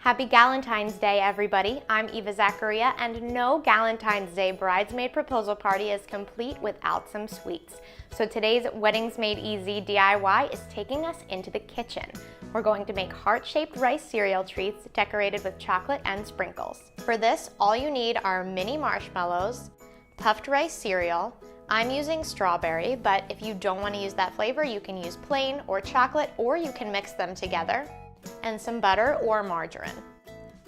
Happy Galentine's Day, everybody. I'm Eva Zacharia, and no Galentine's Day bridesmaid proposal party is complete without some sweets. So today's Weddings Made Easy DIY is taking us into the kitchen. We're going to make heart-shaped rice cereal treats decorated with chocolate and sprinkles. For this, all you need are mini marshmallows, puffed rice cereal. I'm using strawberry, but if you don't want to use that flavor, you can use plain or chocolate, or you can mix them together, and some butter or margarine.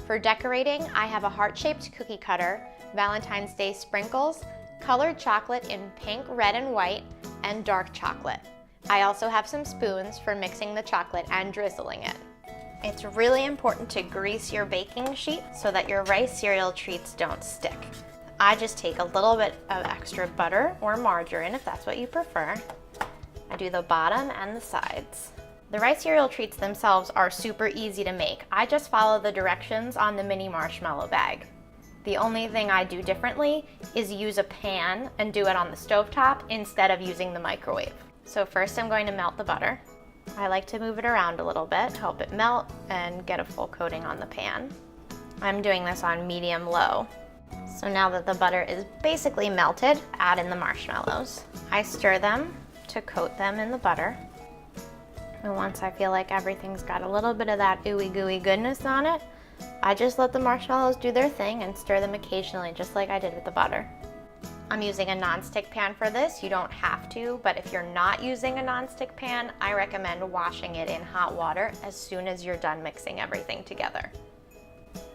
For decorating, I have a heart-shaped cookie cutter, Valentine's Day sprinkles, colored chocolate in pink, red, and white, and dark chocolate. I also have some spoons for mixing the chocolate and drizzling it. It's really important to grease your baking sheet so that your rice cereal treats don't stick. I just take a little bit of extra butter or margarine if that's what you prefer. I do the bottom and the sides. The rice cereal treats themselves are super easy to make. I just follow the directions on the mini marshmallow bag. The only thing I do differently is use a pan and do it on the stovetop instead of using the microwave. So first I'm going to melt the butter. I like to move it around a little bit, help it melt and get a full coating on the pan. I'm doing this on medium-low. So now that the butter is basically melted, add in the marshmallows. I stir them to coat them in the butter. And once I feel like everything's got a little bit of that ooey gooey goodness on it, I just let the marshmallows do their thing and stir them occasionally, just like I did with the butter. I'm using a nonstick pan for this. You don't have to, but if you're not using a nonstick pan, I recommend washing it in hot water as soon as you're done mixing everything together.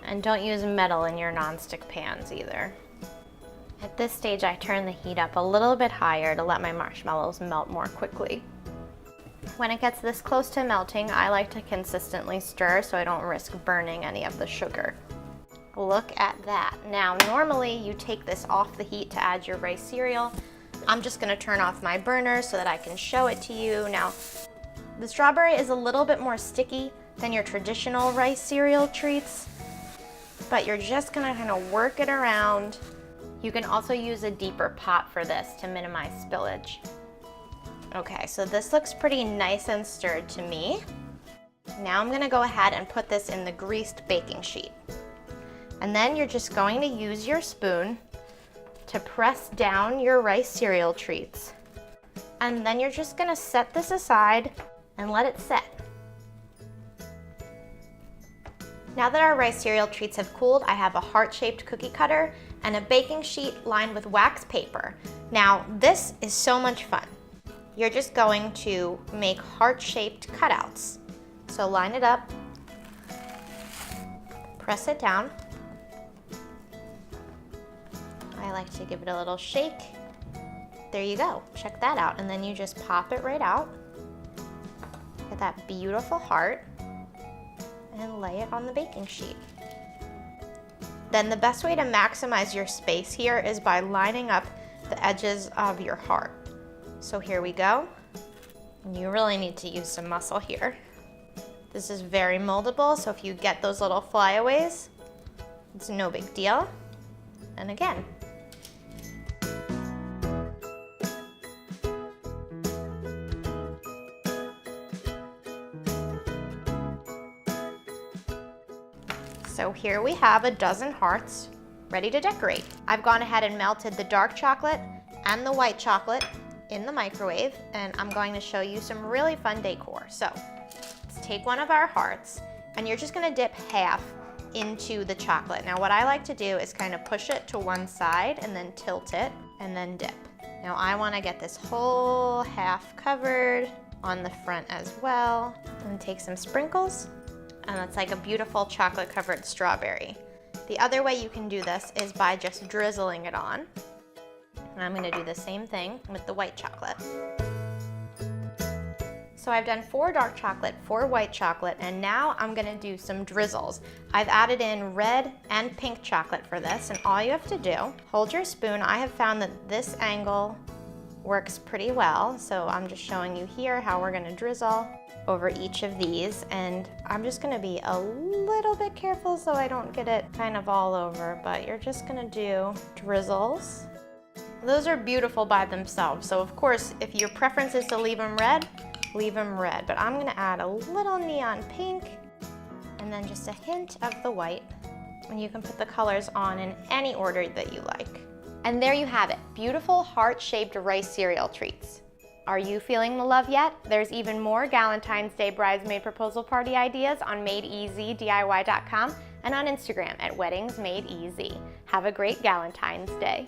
And don't use metal in your nonstick pans either. At this stage, I turn the heat up a little bit higher to let my marshmallows melt more quickly. When it gets this close to melting, I like to consistently stir so I don't risk burning any of the sugar. Look at that. Now, normally you take this off the heat to add your rice cereal. I'm just gonna turn off my burner so that I can show it to you. Now, the strawberry is a little bit more sticky than your traditional rice cereal treats, but you're just gonna kind of work it around. You can also use a deeper pot for this to minimize spillage. Okay, so this looks pretty nice and stirred to me. Now I'm gonna go ahead and put this in the greased baking sheet. And then you're just going to use your spoon to press down your rice cereal treats. And then you're just gonna set this aside and let it set. Now that our rice cereal treats have cooled, I have a heart-shaped cookie cutter and a baking sheet lined with wax paper. Now, this is so much fun. You're just going to make heart-shaped cutouts. So line it up, press it down. I like to give it a little shake. There you go, check that out. And then you just pop it right out. Get that beautiful heart and lay it on the baking sheet. Then the best way to maximize your space here is by lining up the edges of your heart. So here we go. You really need to use some muscle here. This is very moldable, so if you get those little flyaways, it's no big deal. And again. So here we have a dozen hearts ready to decorate. I've gone ahead and melted the dark chocolate and the white chocolate in the microwave, and I'm going to show you some really fun decor. So let's take one of our hearts, and you're just gonna dip half into the chocolate. Now what I like to do is kind of push it to one side and then tilt it and then dip. Now I wanna get this whole half covered on the front as well. And take some sprinkles, and it's like a beautiful chocolate covered strawberry. The other way you can do this is by just drizzling it on. And I'm gonna do the same thing with the white chocolate. So I've done 4 dark chocolate, 4 white chocolate, and now I'm gonna do some drizzles. I've added in red and pink chocolate for this, and all you have to do, hold your spoon. I have found that this angle works pretty well, so I'm just showing you here how we're gonna drizzle over each of these, and I'm just gonna be a little bit careful so I don't get it kind of all over, but you're just gonna do drizzles. Those are beautiful by themselves, so of course, if your preference is to leave them red, but I'm gonna add a little neon pink and then just a hint of the white. And you can put the colors on in any order that you like. And there you have it, beautiful heart-shaped rice cereal treats. Are you feeling the love yet? There's even more Galentine's Day bridesmaid proposal party ideas on MadeEasyDIY.com and on Instagram at WeddingsMadeEasy. Have a great Galentine's Day.